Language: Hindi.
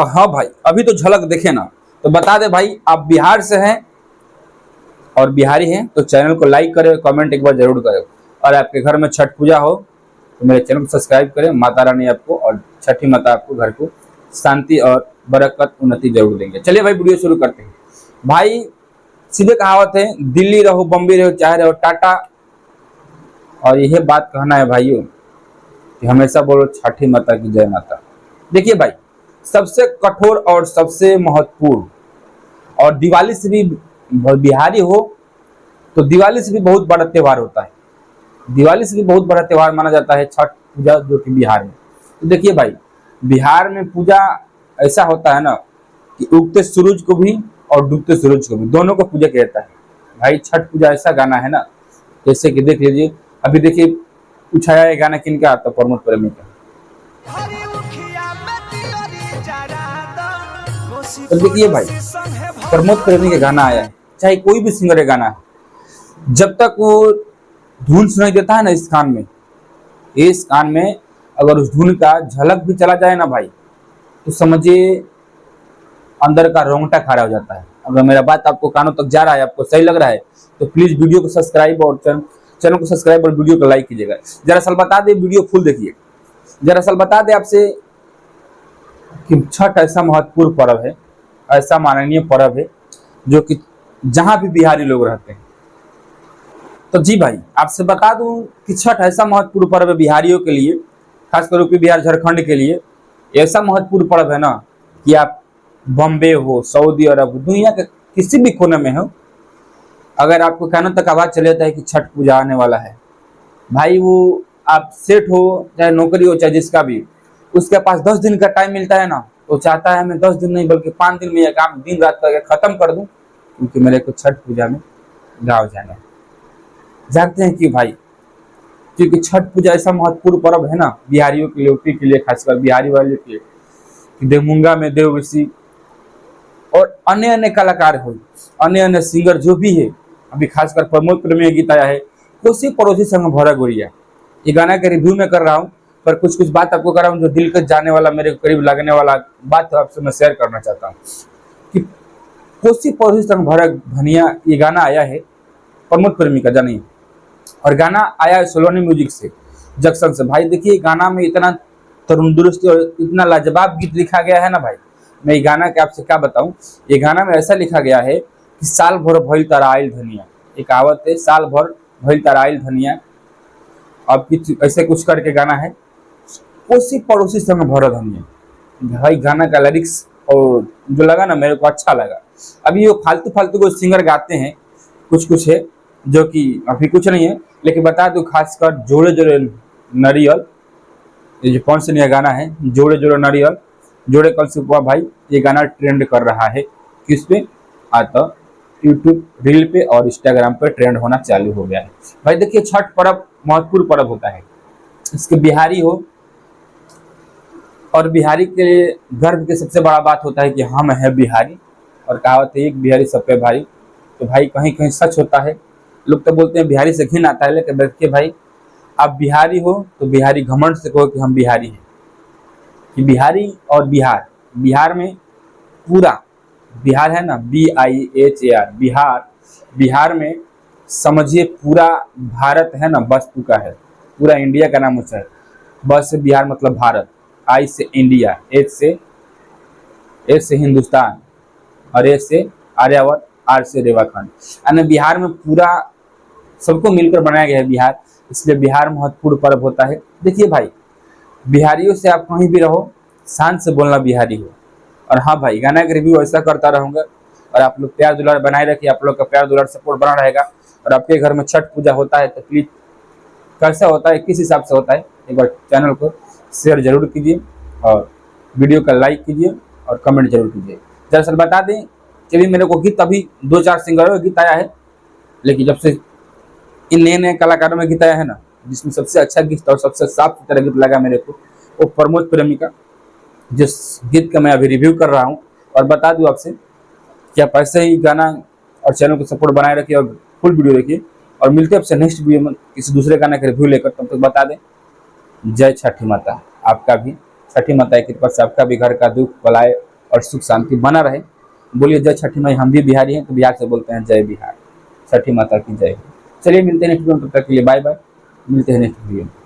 तो हाँ भाई, अभी तो झलक देखे ना, तो बता दे भाई आप बिहार से हैं और बिहारी हैं तो चैनल को लाइक करें, कमेंट एक बार जरूर करें। और आपके घर में छठ पूजा हो तो मेरे चैनल को सब्सक्राइब करें। माता रानी आपको और छठी माता आपको घर को शांति और बरकत उन्नति जरूर देंगे। चलिए भाई वीडियो शुरू करते हैं। भाई सीधे कहावत है, दिल्ली रहो बम्बई रहो चाहे रहो टाटा, और यह बात कहना है भाइयों कि हमेशा बोलो छठी माता की जय माता। देखिए भाई, सबसे कठोर और सबसे महत्वपूर्ण, और दिवाली से भी बिहारी हो तो दिवाली से भी बहुत बड़ा त्यौहार होता है, दिवाली से भी बहुत बड़ा त्यौहार माना जाता है छठ पूजा, जो कि बिहार में। तो देखिए भाई, बिहार में पूजा ऐसा होता है ना कि उगते सूरज को भी और डूबते सूरज को भी, दोनों को पूजा कहता है। भाई छठ पूजा ऐसा गाना है ना, जैसे कि देख लीजिए, अभी देखिए पूछाया है गाना किनका, तो प्रमोद प्रेमी का। तो देखिए भाई, प्रमोद प्रेमी का गाना आया है, चाहे कोई भी सिंगर का गाना है, जब तक वो धुन सुनाई देता है ना इस कान में, इस कान में अगर उस धुन का झलक भी चला जाए ना भाई, तो समझिए अंदर का रोंगटा खड़ा हो जाता है। अगर मेरा बात आपको कानों तक जा रहा है, आपको सही लग रहा है, तो प्लीज वीडियो को सब्सक्राइब और चैनल को सब्सक्राइब और वीडियो को लाइक कीजिएगा। जरा सल बता दे, वीडियो फुल देखिए, जरा सल बता दे आपसे कि छठ ऐसा महत्वपूर्ण पर्व है, ऐसा माननीय पर्व है, जो कि जहां भी बिहारी लोग रहते हैं। तो जी भाई, आपसे बता दूं कि छठ ऐसा महत्वपूर्ण पर्व है बिहारियों के लिए, खासकर यूपी बिहार झारखंड के लिए ऐसा महत्वपूर्ण पर्व है ना कि आप बॉम्बे हो, सऊदी अरब, दुनिया के किसी भी कोने में हो, अगर आपको कानों तक आवाज चले जाता है कि छठ पूजा आने वाला है, भाई वो आप सेठ हो चाहे नौकरी हो चाहे जिसका भी, उसके पास 10 दिन का टाइम मिलता है ना, तो चाहता है मैं 10 दिन नहीं बल्कि 5 दिन में यह काम दिन रात करके खत्म कर दूं, क्योंकि मेरे को छठ पूजा में गाँव जाना है। जानते हैं क्यों भाई? क्योंकि छठ पूजा ऐसा महत्वपूर्ण पर्व है ना बिहारियों के लिए, यूपी के लिए, खासकर बिहारी वाले के लिए, कि देवमुंगा में देव ऋषि और अन्य अन्य कलाकार हो, अन्य अन्य सिंगर जो भी है, अभी खासकर प्रमोद प्रेमी गीत आया है, कोसी पड़ोसी संग भरा गोरिया, ये गाना के रिव्यू में कर रहा हूँ, पर कुछ कुछ बात आपको कर रहा हूँ जो दिल को जाने वाला, मेरे करीब लगने वाला बात तो आपसे मैं शेयर करना चाहता हूँ कि कोसी पड़ोसी संग भरा धनिया, ये गाना आया है प्रमोद प्रेमी का, जानिए। और गाना आया है सोलोनी म्यूजिक से, जंक्शन से। भाई देखिए, गाना में इतना तंदुरुस्ती और इतना लाजवाब गीत लिखा गया है ना भाई, मैं ये गाना के आपसे क्या बताऊं। ये गाना में ऐसा लिखा गया है कि साल भर भइल तारा आइल धनिया, एक कहावत है, साल भर भइल तारा आइल धनिया, अब ऐसे कुछ करके गाना है, कोसी पड़ोसी संग भरा धनिया। भाई गाना का लिरिक्स और जो लगा ना, मेरे को अच्छा लगा। अभी वो फालतू फालतू को सिंगर गाते हैं, कुछ कुछ है जो कि अभी कुछ नहीं है, लेकिन बता दूं खासकर जोड़े जोड़े नारियल, ये जो कौन सा नया गाना है, जोड़े जोड़े नारियल जोड़े कल से हुआ भाई, ये गाना ट्रेंड कर रहा है। किस पे? आता यूट्यूब रील पे और इंस्टाग्राम पे ट्रेंड होना चालू हो गया है। भाई देखिए, छठ पर्व महत्वपूर्ण पर्व होता है, इसके बिहारी हो और बिहारी के लिए गर्व की सबसे बड़ा बात होता है कि हम है बिहारी, और कहावत है एक बिहारी सब पे भारी। तो भाई कहीं कहीं सच होता है, लोग तो बोलते हैं बिहारी से घिन आता है, लेकिन देखिए भाई, आप बिहारी हो तो बिहारी घमंड से कहो कि हम बिहारी हैं, कि बिहारी और बिहार, बिहार में पूरा बिहार है ना, BIHAR बिहार, बिहार में समझिए पूरा भारत है ना बस चुका है, पूरा इंडिया का नाम ऊंचा है। बस से बिहार मतलब भारत, I से इंडिया, H से हिंदुस्तान, और A से आर्यावर्त, R से रेवाखंड, यानी बिहार में पूरा सबको मिलकर बनाया गया है बिहार, इसलिए बिहार महत्वपूर्ण पर्व होता है। देखिए भाई, बिहारियों से आप कहीं भी रहो, शान से बोलना बिहारी हो। और हाँ भाई, गाना का रिव्यू ऐसा करता रहूँगा, और आप लोग प्यार दुलार बनाए रखिए, आप लोग का प्यार दुलार सपोर्ट बना रहेगा। और आपके घर में छठ पूजा होता है तो प्लीज कैसा होता है, किस हिसाब से होता है, एक बार चैनल को शेयर जरूर कीजिए और वीडियो का लाइक कीजिए और कमेंट जरूर कीजिए। दरअसल बता दें कि भी मेरे को गीत अभी 2-4 सिंगरों का गीत आया है, लेकिन जब से इन नए नए कलाकारों में गीत आया है ना, जिसमें सबसे अच्छा गीत और सबसे साफ सुथरा गीत लगा मेरे को, वो प्रमोद प्रेमी का, जिस गीत का मैं अभी रिव्यू कर रहा हूँ। और बता दूँ आपसे कि आप ऐसे ही गाना और चैनल को सपोर्ट बनाए रखिए और फुल वीडियो देखिए, और मिलते हैं आपसे नेक्स्ट वीडियो में किसी दूसरे गाने का रिव्यू लेकर। तब तक बता दें, जय छठी माता। आपका भी छठी माता की कृपा से आपका भी घर का दुख बलाए और सुख शांति बना रहे। बोलिए जय छठी माई। हम भी बिहारी हैं तो बिहार से बोलते हैं जय बिहार, छठी माता की जय। चलिए मिलते हैं नेक्स्ट वीडियो में, तब तक के लिए बाय बाय। मिलते हैं नेक्स्ट वीडियो में।